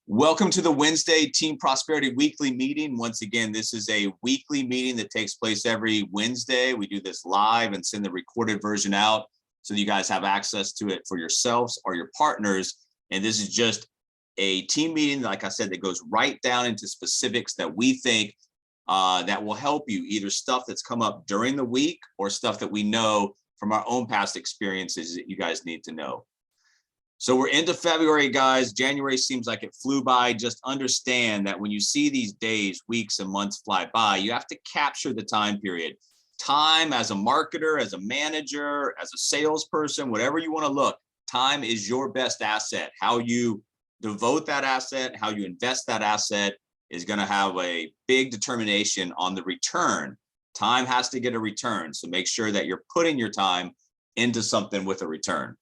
Welcome to the Wednesday Team Prosperity Weekly meeting. Once again, this is a weekly meeting that takes place every Wednesday. We do this live and send the recorded version out so that you guys have access to it for yourselves or your partners. And this is just a team meeting, like I said, that goes right down into specifics that we think that will help you, either stuff that's come up during the week or stuff that we know from our own past experiences that you guys need to know. So we're into February, guys. January seems like it flew by. Just understand that when you see these days, weeks, and months fly by, you have to capture the time period. Time as a marketer, as a manager, as a salesperson, whatever you want to look, time is your best asset. How you devote that asset, how you invest that asset is going to have a big determination on the return. Time has to get a return. So make sure that you're putting your time into something with a return.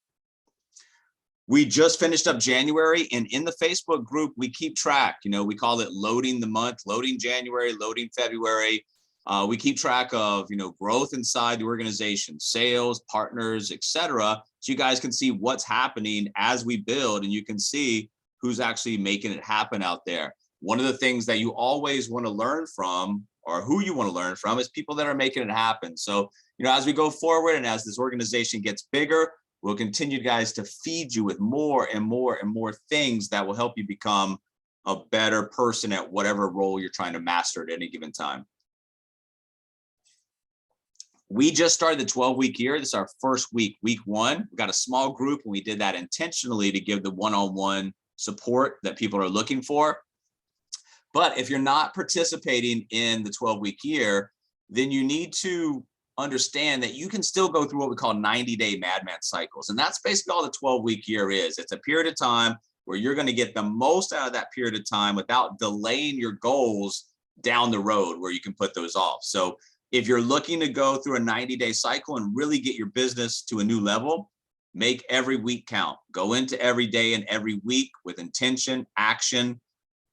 We just finished up January, and in the Facebook group, we keep track. We call it loading the month, loading January, loading February. We keep track of, growth inside the organization, sales, partners, etc. So you guys can see what's happening as we build, and you can see who's actually making it happen out there. One of the things that you always want to learn from, or who you want to learn from, is people that are making it happen. So, as we go forward and as this organization gets bigger, we'll continue, guys, to feed you with more and more and more things that will help you become a better person at whatever role you're trying to master at any given time. We just started the 12-week year. This is our first week, week one. We got a small group, and we did that intentionally to give the one-on-one support that people are looking for. But if you're not participating in the 12-week year, then you need to understand that you can still go through what we call 90-day madman cycles. And that's basically all the 12-week year is. It's a period of time where you're going to get the most out of that period of time without delaying your goals down the road where you can put those off. So if you're looking to go through a 90-day cycle and really get your business to a new level, make every week count. Go into every day and every week with intention, action,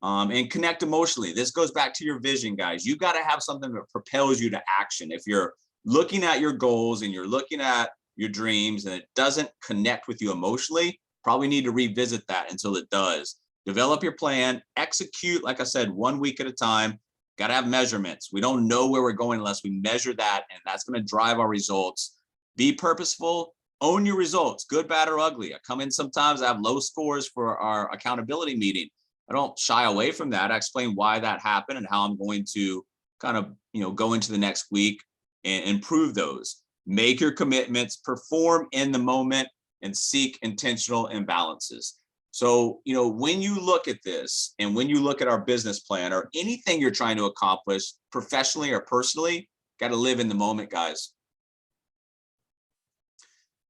and connect emotionally. This goes back to your vision, guys. You got to have something that propels you to action. If you're looking at your goals and you're looking at your dreams and it doesn't connect with you emotionally, probably need to revisit that until it does. Develop your plan, execute, like I said, 1 week at a time. Got to have measurements. We don't know where we're going unless we measure that, and that's going to drive our results. Be purposeful, own your results, good, bad, or ugly. I come in sometimes, I have low scores for our accountability meeting. I don't shy away from that. I explain why that happened and how I'm going to kind of, go into the next week and improve those. Make your commitments, perform in the moment, and seek intentional imbalances. So, when you look at this and when you look at our business plan or anything you're trying to accomplish professionally or personally, got to live in the moment, guys.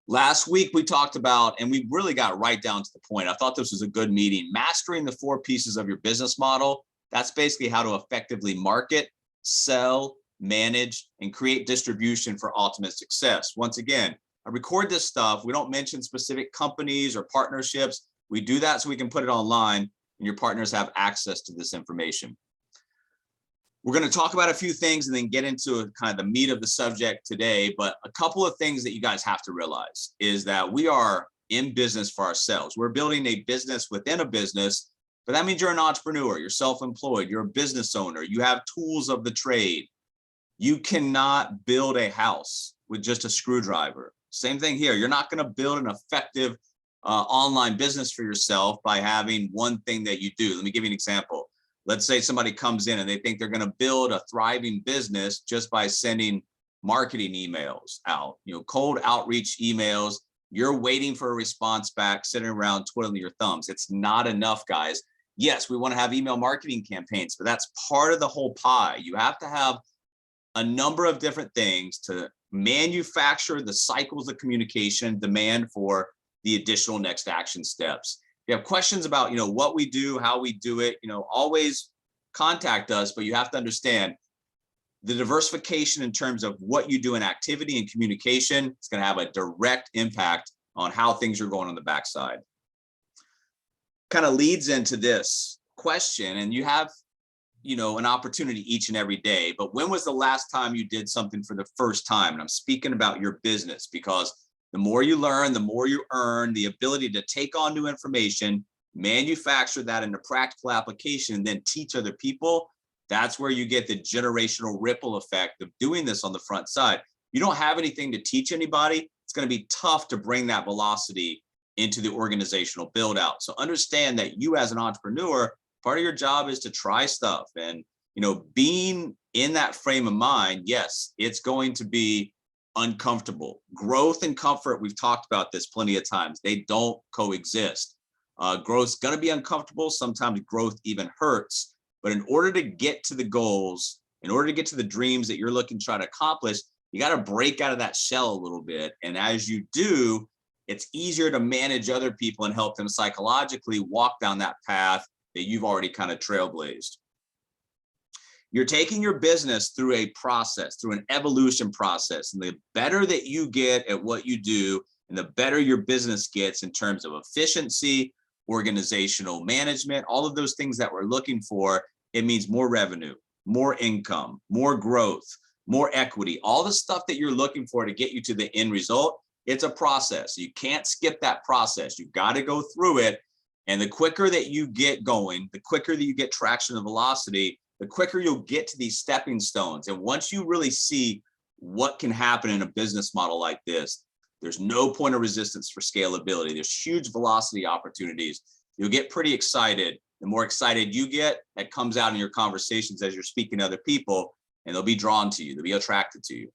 Last week, we talked about, and we really got right down to the point. I thought this was a good meeting. Mastering the 4 pieces of your business model. That's basically how to effectively market, sell, manage, and create distribution for ultimate success. Once again, I record this stuff. We don't mention specific companies or partnerships. We do that so we can put it online and your partners have access to this information. We're going to talk about a few things and then get into kind of the meat of the subject today. But a couple of things that you guys have to realize is that we are in business for ourselves. We're building a business within a business, but that means you're an entrepreneur, you're self-employed, you're a business owner, you have tools of the trade. You cannot build a house with just a screwdriver. Same thing here. You're not going to build an effective online business for yourself by having one thing that you do. Let me give you an example. Let's say somebody comes in and they think they're going to build a thriving business just by sending marketing emails out, cold outreach emails. You're waiting for a response back, sitting around twiddling your thumbs. It's not enough, guys. Yes, we want to have email marketing campaigns, but that's part of the whole pie. You have to have a number of different things to manufacture the cycles of communication, demand for the additional next action steps. If you have questions about, what we do, how we do it, always contact us, but you have to understand the diversification in terms of what you do in activity and communication is going to have a direct impact on how things are going on the backside. Kind of leads into this question, and you have an opportunity each and every day, but when was the last time you did something for the first time? And I'm speaking about your business, because the more you learn, the more you earn, the ability to take on new information, manufacture that into practical application, and then teach other people, that's where you get the generational ripple effect of doing this on the front side. You don't have anything to teach anybody, it's going to be tough to bring that velocity into the organizational build out. So understand that you as an entrepreneur, part of your job is to try stuff. And, being in that frame of mind, yes, it's going to be uncomfortable. Growth and comfort, we've talked about this plenty of times. They don't coexist. Growth's going to be uncomfortable. Sometimes growth even hurts. But in order to get to the goals, in order to get to the dreams that you're looking to try to accomplish, you got to break out of that shell a little bit. And as you do, it's easier to manage other people and help them psychologically walk down that path that you've already kind of trailblazed. You're taking your business through a process, through an evolution process. And the better that you get at what you do, and the better your business gets in terms of efficiency, organizational management, all of those things that we're looking for, it means more revenue, more income, more growth, more equity, all the stuff that you're looking for to get you to the end result. It's a process. You can't skip that process. You've got to go through it. And the quicker that you get going, the quicker that you get traction and velocity, the quicker you'll get to these stepping stones. And once you really see what can happen in a business model like this, there's no point of resistance for scalability. There's huge velocity opportunities. You'll get pretty excited. The more excited you get, that comes out in your conversations as you're speaking to other people, and they'll be drawn to you. They'll be attracted to you.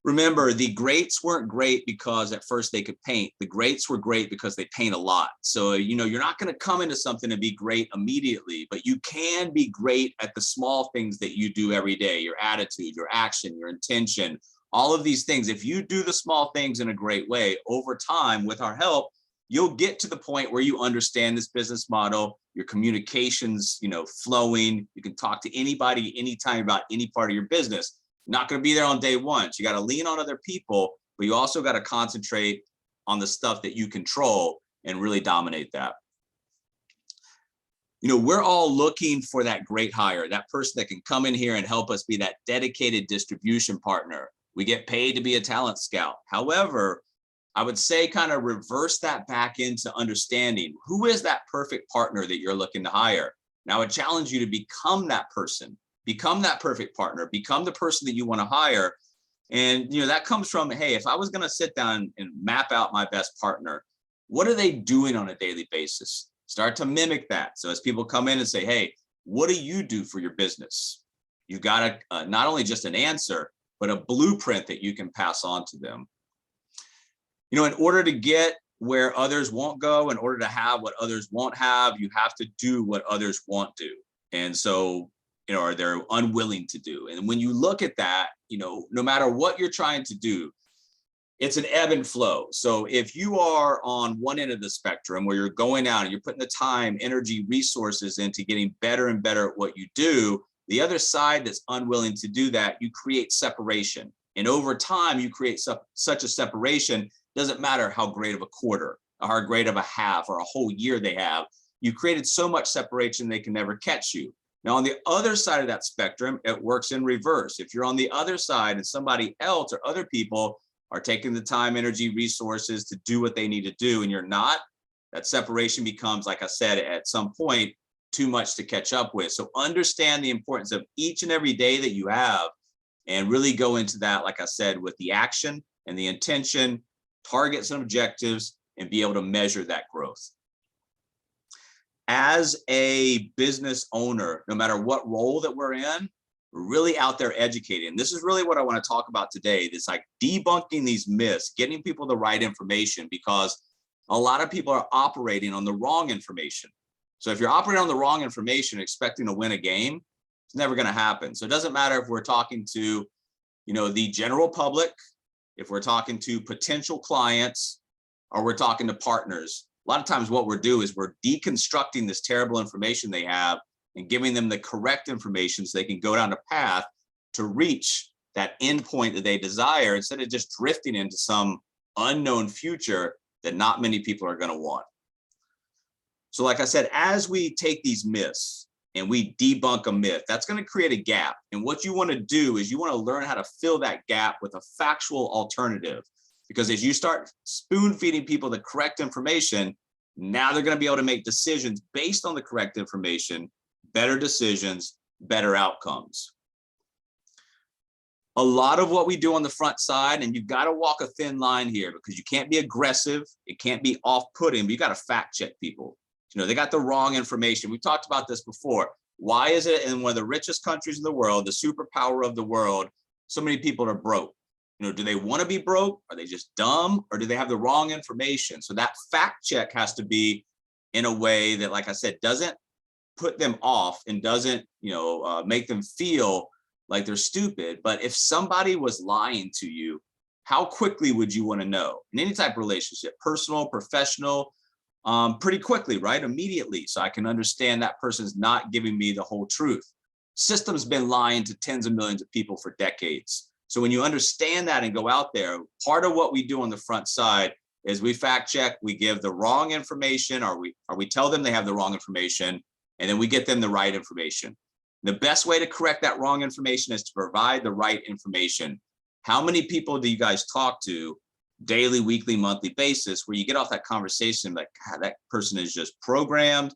Remember, the greats weren't great because at first they could paint. The greats were great because they paint a lot. So, you're not going to come into something and be great immediately, but you can be great at the small things that you do every day, your attitude, your action, your intention, all of these things. If you do the small things in a great way, over time, with our help, you'll get to the point where you understand this business model, your communications, flowing. You can talk to anybody, anytime about any part of your business. Not going to be there on day one. So you got to lean on other people, but you also got to concentrate on the stuff that you control and really dominate that. We're all looking for that great hire, that person that can come in here and help us be that dedicated distribution partner. We get paid to be a talent scout. However, I would say kind of reverse that back into understanding who is that perfect partner that you're looking to hire. Now, I would challenge you to become that person. Become that perfect partner, become the person that you want to hire. And, that comes from, hey, if I was going to sit down and map out my best partner, what are they doing on a daily basis? Start to mimic that. So as people come in and say, hey, what do you do for your business? You've got not only just an answer, but a blueprint that you can pass on to them. In order to get where others won't go, in order to have what others won't have, you have to do what others won't do. And so, or they're unwilling to do. And when you look at that, no matter what you're trying to do, it's an ebb and flow. So if you are on one end of the spectrum where you're going out and you're putting the time, energy, resources into getting better and better at what you do, the other side that's unwilling to do that, you create separation. And over time, you create such a separation, doesn't matter how great of a quarter, or how great of a half, or a whole year they have. You created so much separation, they can never catch you. Now, on the other side of that spectrum, it works in reverse. If you're on the other side and somebody else or other people are taking the time, energy, resources to do what they need to do, and you're not, that separation becomes, like I said, at some point, too much to catch up with. So understand the importance of each and every day that you have, and really go into that, like I said, with the action and the intention, targets and objectives, and be able to measure that growth. As a business owner, no matter what role that we're in, we're really out there educating. This is really what I want to talk about today. This like debunking these myths, getting people the right information, because a lot of people are operating on the wrong information. So if you're operating on the wrong information, expecting to win a game, it's never going to happen. So it doesn't matter if we're talking to, the general public, if we're talking to potential clients, or we're talking to partners. A lot of times what we're doing is we're deconstructing this terrible information they have and giving them the correct information so they can go down a path to reach that end point that they desire, instead of just drifting into some unknown future that not many people are going to want. So like I said, as we take these myths and we debunk a myth, that's going to create a gap. And what you want to do is you want to learn how to fill that gap with a factual alternative. Because as you start spoon feeding people the correct information, Now they're going to be able to make decisions based on the correct information, better decisions, better outcomes. A lot of what we do on the front side, and you've got to walk a thin line here because you can't be aggressive. It can't be off-putting, but you got to fact check people. You know, they got the wrong information. We talked about this before. Why is it in one of the richest countries in the world, the superpower of the world, so many people are broke? You know, do they want to be broke? Are they just dumb? Or do they have the wrong information? So that fact check has to be in a way that, like I said, doesn't put them off and doesn't, make them feel like they're stupid. But if somebody was lying to you, how quickly would you want to know? In any type of relationship, personal, professional, pretty quickly, right? Immediately. So I can understand that person's not giving me the whole truth. System's been lying to tens of millions of people for decades. So when you understand that and go out there, part of what we do on the front side is we fact check, we give the wrong information, or we tell them they have the wrong information, and then we get them the right information. The best way to correct that wrong information is to provide the right information. How many people do you guys talk to daily, weekly, monthly basis where you get off that conversation like, God, that person is just programmed.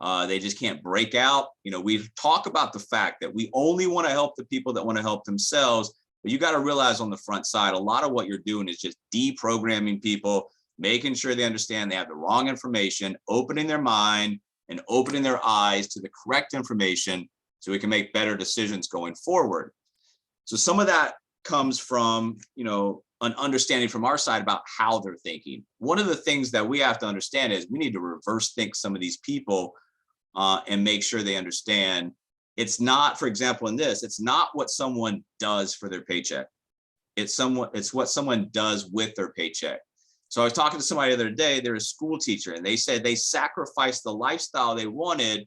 They just can't break out. We talk about the fact that we only want to help the people that want to help themselves. But you got to realize on the front side, a lot of what you're doing is just deprogramming people, making sure they understand they have the wrong information, opening their mind and opening their eyes to the correct information so we can make better decisions going forward. So some of that comes from, an understanding from our side about how they're thinking. One of the things that we have to understand is we need to reverse think some of these people and make sure they understand it's not, for example, in this, it's not what someone does for their paycheck. It's what someone does with their paycheck. So I was talking to somebody the other day, they're a school teacher, and they said they sacrificed the lifestyle they wanted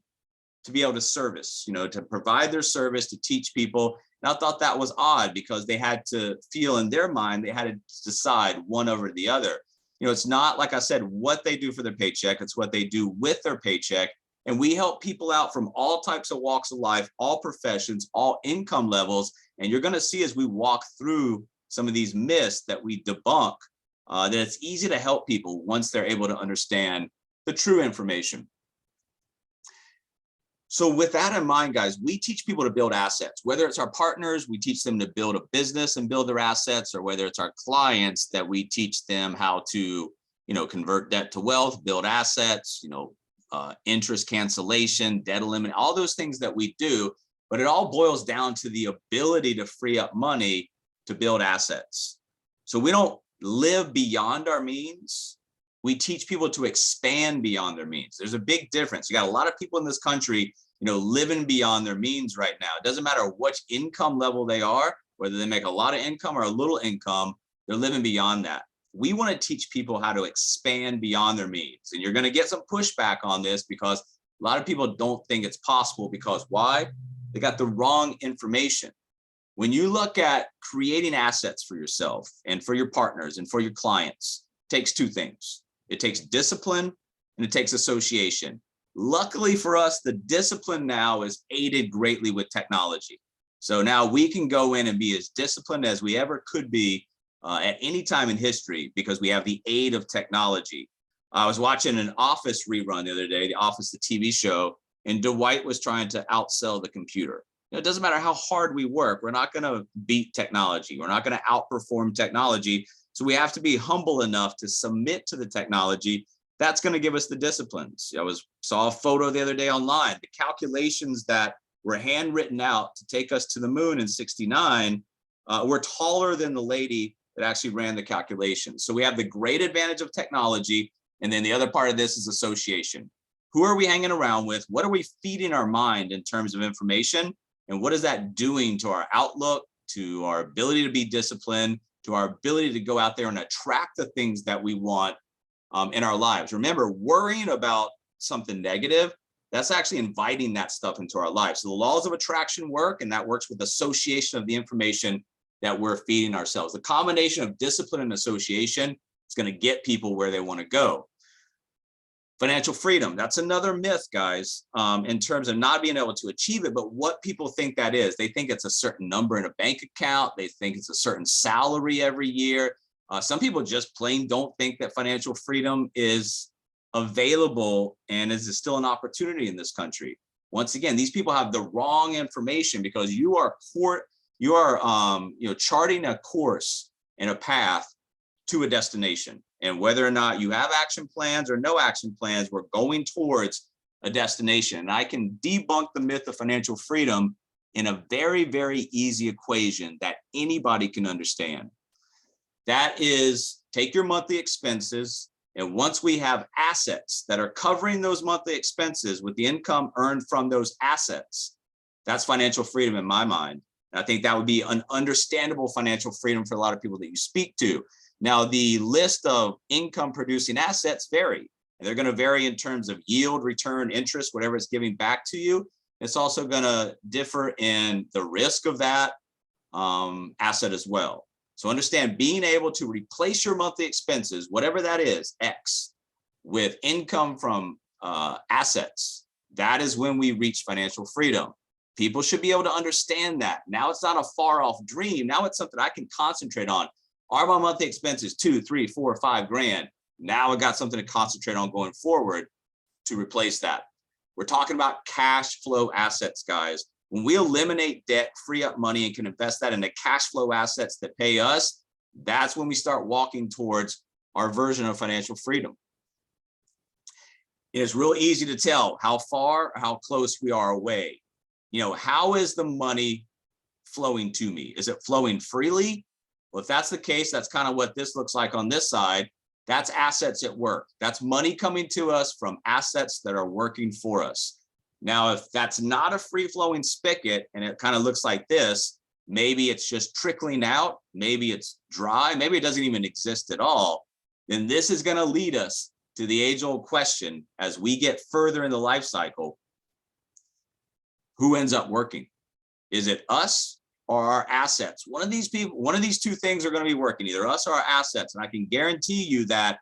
to be able to service, to provide their service, to teach people. And I thought that was odd because they had to feel in their mind, they had to decide one over the other. It's not, like I said, what they do for their paycheck, it's what they do with their paycheck. And we help people out from all types of walks of life, all professions, all income levels. And you're going to see as we walk through some of these myths that we debunk, that it's easy to help people once they're able to understand the true information. So with that in mind, guys, we teach people to build assets. Whether it's our partners, we teach them to build a business and build their assets, or whether it's our clients that we teach them how to, convert debt to wealth, build assets, interest cancellation, debt elimination, all those things that we do. But it all boils down to the ability to free up money to build assets. So we don't live beyond our means. We teach people to expand beyond their means. There's a big difference. You got a lot of people in this country, living beyond their means right now. It doesn't matter which income level they are, whether they make a lot of income or a little income, they're living beyond that. We want to teach people how to expand beyond their means. And you're going to get some pushback on this because a lot of people don't think it's possible because why? They got the wrong information. When you look at creating assets for yourself and for your partners and for your clients, it takes two things. It takes discipline and it takes association. Luckily for us, the discipline now is aided greatly with technology. So now we can go in and be as disciplined as we ever could be at any time in history because we have the aid of technology. I was watching an Office rerun the other day, The Office, the TV show, and Dwight was trying to outsell the computer. It doesn't matter how hard we work, we're not going to beat technology. We're not going to outperform technology. So we have to be humble enough to submit to the technology. That's going to give us the disciplines. I saw a photo the other day online. The calculations that were handwritten out to take us to the moon in '69 were taller than the lady that actually ran the calculations. So we have the great advantage of technology. And then the other part of this is association. Who are we hanging around with? What are we feeding our mind in terms of information? And what is that doing to our outlook, to our ability to be disciplined, to our ability to go out there and attract the things that we want in our lives? Remember, worrying about something negative, that's actually inviting that stuff into our lives. So the laws of attraction work, and that works with association of the information that we're feeding ourselves. The combination of discipline and association is going to get people where they want to go. Financial freedom, that's another myth, guys, in terms of not being able to achieve it, but what people think that is. They think it's a certain number in a bank account. They think it's a certain salary every year. Some people just plain don't think that financial freedom is available, and is still an opportunity in this country. Once again, these people have the wrong information because you are charting a course and a path to a destination. And whether or not you have action plans or no action plans, we're going towards a destination. And I can debunk the myth of financial freedom in a very, very easy equation that anybody can understand. That is, take your monthly expenses, and once we have assets that are covering those monthly expenses with the income earned from those assets, that's financial freedom in my mind. And I think that would be an understandable financial freedom for a lot of people that you speak to. Now, the list of income producing assets vary. And they're going to vary in terms of yield, return, interest, whatever it's giving back to you. It's also going to differ in the risk of that asset as well. So understand, being able to replace your monthly expenses, whatever that is, X, with income from assets, that is when we reach financial freedom. People should be able to understand that. Now it's not a far off dream. Now it's something I can concentrate on. Are my monthly expenses 2, 3, 4, 5 grand? Now I got something to concentrate on going forward to replace that. We're talking about cash flow assets, guys. When we eliminate debt, free up money, and can invest that into cash flow assets that pay us, that's when we start walking towards our version of financial freedom. It's real easy to tell how far, how close we are away. You know, how is the money flowing to me? Is it flowing freely? Well, if that's the case, that's kind of what this looks like on this side. That's assets at work. That's money coming to us from assets that are working for us. Now, if that's not a free-flowing spigot and it kind of looks like this, maybe it's just trickling out, maybe it's dry, maybe it doesn't even exist at all, then this is going to lead us to the age-old question as we get further in the life cycle: who ends up working? Is it us or our assets? One of these people, one of these two things are going to be working, either us or our assets. And I can guarantee you that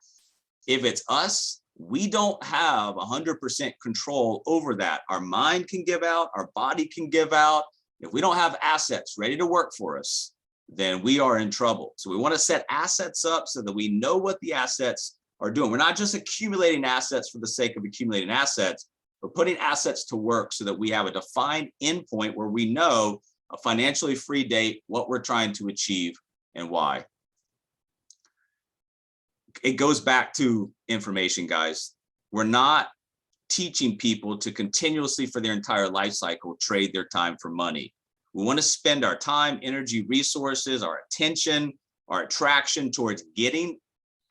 if it's us, we don't have 100% control over that. Our mind can give out, our body can give out. If we don't have assets ready to work for us, then we are in trouble. So we want to set assets up so that we know what the assets are doing. We're not just accumulating assets for the sake of accumulating assets. We're putting assets to work so that we have a defined endpoint where we know a financially free date, what we're trying to achieve and why. It goes back to information, guys. We're not teaching people to continuously, for their entire life cycle, trade their time for money. We want to spend our time, energy, resources, our attention, our attraction towards getting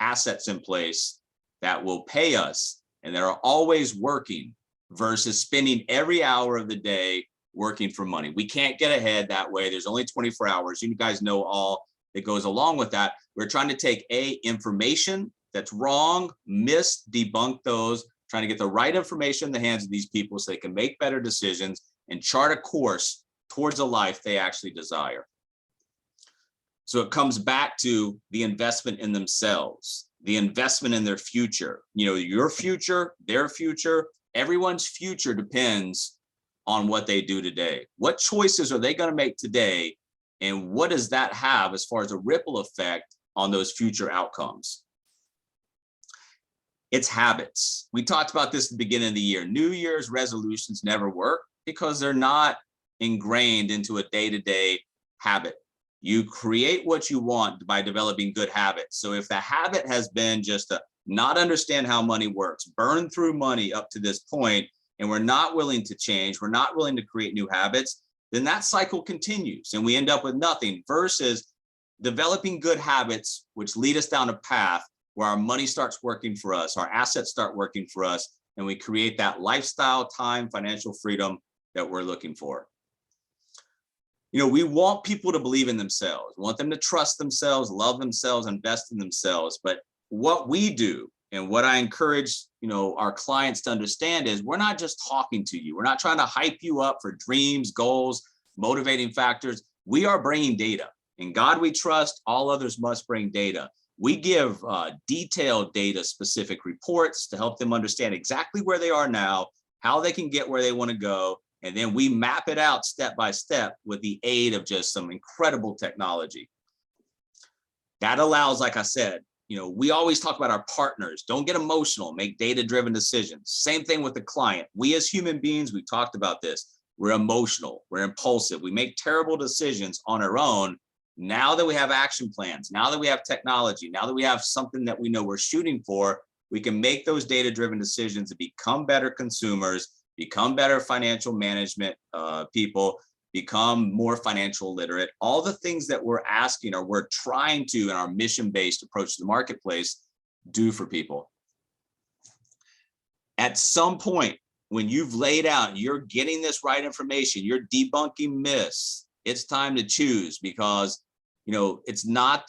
assets in place that will pay us and that are always working, versus spending every hour of the day working for money. We can't get ahead that way. There's only 24 hours. You guys know all that goes along with that. We're trying to take information that's wrong, debunk those, trying to get the right information in the hands of these people so they can make better decisions and chart a course towards a life they actually desire. So it comes back to the investment in themselves, the investment in their future. You know, your future, their future, everyone's future depends on what they do today. What choices are they going to make today? And what does that have as far as a ripple effect on those future outcomes? It's habits. We talked about this at the beginning of the year. New Year's resolutions never work because they're not ingrained into a day-to-day habit. You create what you want by developing good habits. So if the habit has been just to not understand how money works, burn through money up to this point, and we're not willing to change, we're not willing to create new habits, then that cycle continues and we end up with nothing, versus developing good habits, which lead us down a path where our money starts working for us, our assets start working for us, and we create that lifestyle, time, financial freedom that we're looking for. You know, we want people to believe in themselves, we want them to trust themselves, love themselves, invest in themselves. But what we do and what I encourage, you know, our clients to understand is we're not just talking to you. We're not trying to hype you up for dreams, goals, motivating factors. We are bringing data. In God we trust, all others must bring data. We give detailed data specific reports to help them understand exactly where they are now, how they can get where they want to go. And then we map it out step by step with the aid of just some incredible technology. That allows, like I said, we always talk about our partners. Don't get emotional, make data-driven decisions. Same thing with the client. We as human beings, we talked about this. We're emotional, we're impulsive. We make terrible decisions on our own. Now that we have action plans, now that we have technology, now that we have something that we know we're shooting for, we can make those data-driven decisions and become better consumers, become better financial management people, become more financial literate. All the things that we're asking or we're trying to in our mission-based approach to the marketplace do for people. At some point, when you've laid out, you're getting this right information, you're debunking myths, it's time to choose, because it's not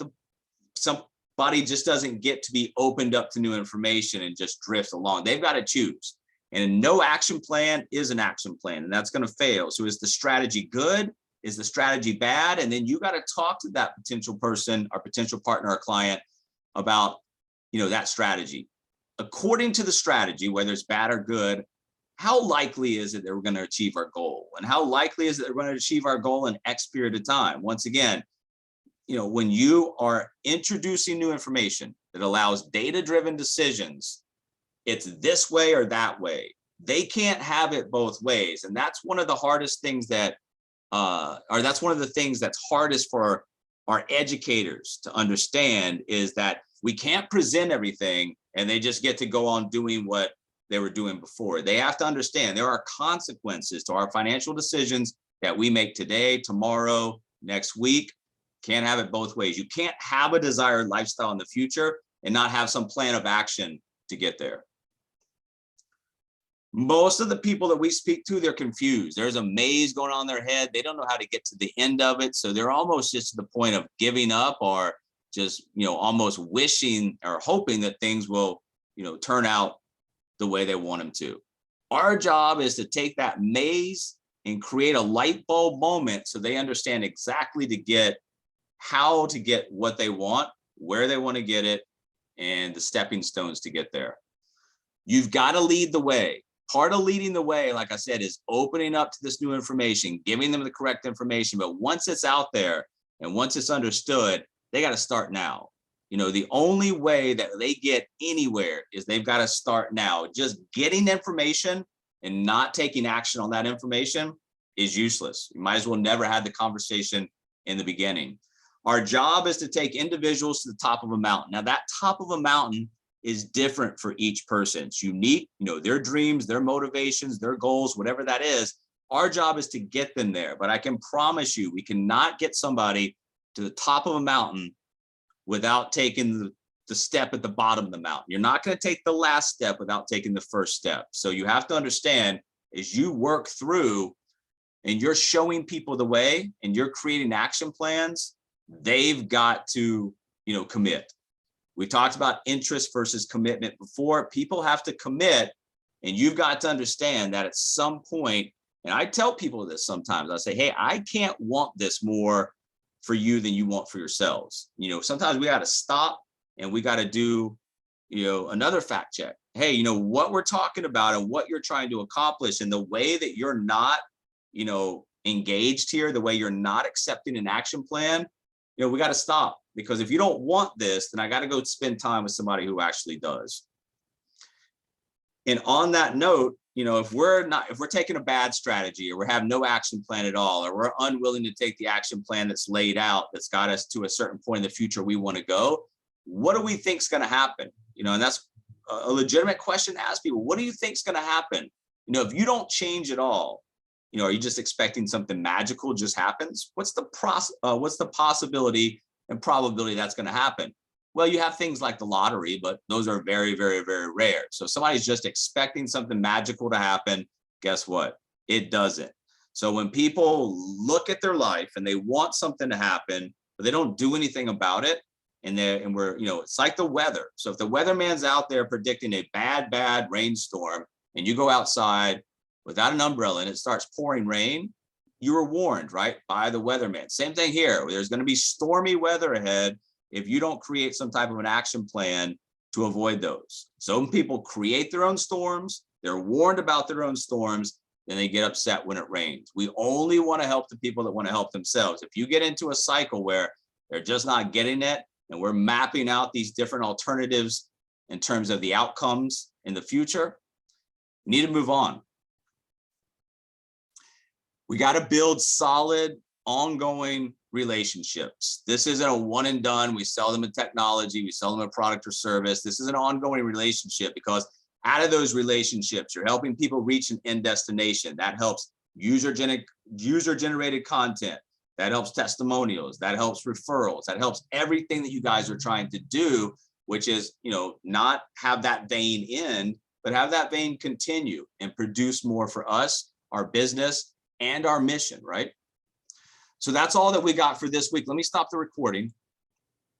somebody just doesn't get to be opened up to new information and just drift along. They've got to choose. And no action plan is an action plan, and that's going to fail. So is the strategy good? Is the strategy bad? And then you got to talk to that potential person or potential partner or client about, that strategy. According to the strategy, whether it's bad or good, how likely is it that we're going to achieve our goal? And how likely is it that we're going to achieve our goal in X period of time? Once again, when you are introducing new information that allows data-driven decisions, it's this way or that way. They can't have it both ways. And that's one of the hardest things that's one of the things that's hardest for our educators to understand, is that we can't present everything and they just get to go on doing what they were doing before. They have to understand there are consequences to our financial decisions that we make today, tomorrow, next week. Can't have it both ways. You can't have a desired lifestyle in the future and not have some plan of action to get there. Most of the people that we speak to, they're confused. There's a maze going on in their head. They don't know how to get to the end of it. So they're almost just to the point of giving up, or just, almost wishing or hoping that things will, turn out the way they want them to. Our job is to take that maze and create a light bulb moment so they understand exactly how to get what they want, where they want to get it, and the stepping stones to get there. You've got to lead the way. Part of leading the way, like I said, is opening up to this new information, giving them the correct information. But once it's out there and once it's understood, they got to start now. The only way that they get anywhere is they've got to start now. Just getting information and not taking action on that information is useless. You might as well never had the conversation in the beginning. Our job is to take individuals to the top of a mountain. Now, that top of a mountain is different for each person. It's unique, their dreams, their motivations, their goals, whatever that is. Our job is to get them there. But I can promise you, we cannot get somebody to the top of a mountain without taking the step at the bottom of the mountain. You're not going to take the last step without taking the first step. So you have to understand, as you work through and you're showing people the way and you're creating action plans, they've got to, commit. We talked about interest versus commitment before. People have to commit, and you've got to understand that at some point, and I tell people this sometimes, I say, hey, I can't want this more for you than you want for yourselves. Sometimes we got to stop and we got to do, another fact check. Hey, what we're talking about and what you're trying to accomplish, and the way that you're not, engaged here, the way you're not accepting an action plan, we got to stop. Because if you don't want this, then I got to go spend time with somebody who actually does. And on that note, if we're taking a bad strategy, or we have no action plan at all, or we're unwilling to take the action plan that's laid out, that's got us to a certain point in the future we want to go, what do we think is going to happen? And that's a legitimate question to ask people. What do you think is going to happen? If you don't change at all, are you just expecting something magical just happens? What's the possibility and probability that's going to happen? Well, you have things like the lottery, but those are very, very, very rare. So if somebody's just expecting something magical to happen, guess what? It doesn't. So when people look at their life and they want something to happen, but they don't do anything about it, and we're, it's like the weather. So if the weatherman's out there predicting a bad rainstorm, and you go outside without an umbrella and it starts pouring rain, you were warned, right, by the weatherman. Same thing here. There's going to be stormy weather ahead if you don't create some type of an action plan to avoid those. Some people create their own storms. They're warned about their own storms, then they get upset when it rains. We only want to help the people that want to help themselves. If you get into a cycle where they're just not getting it, and we're mapping out these different alternatives in terms of the outcomes in the future, we need to move on. We got to build solid, ongoing relationships. This isn't a one and done. We sell them a technology, we sell them a product or service. This is an ongoing relationship, because out of those relationships, you're helping people reach an end destination. That helps user-generated content. That helps testimonials. That helps referrals. That helps everything that you guys are trying to do, which is, not have that vein end, but have that vein continue and produce more for us, our business, and our mission, right? So that's all that we got for this week. Let me stop the recording.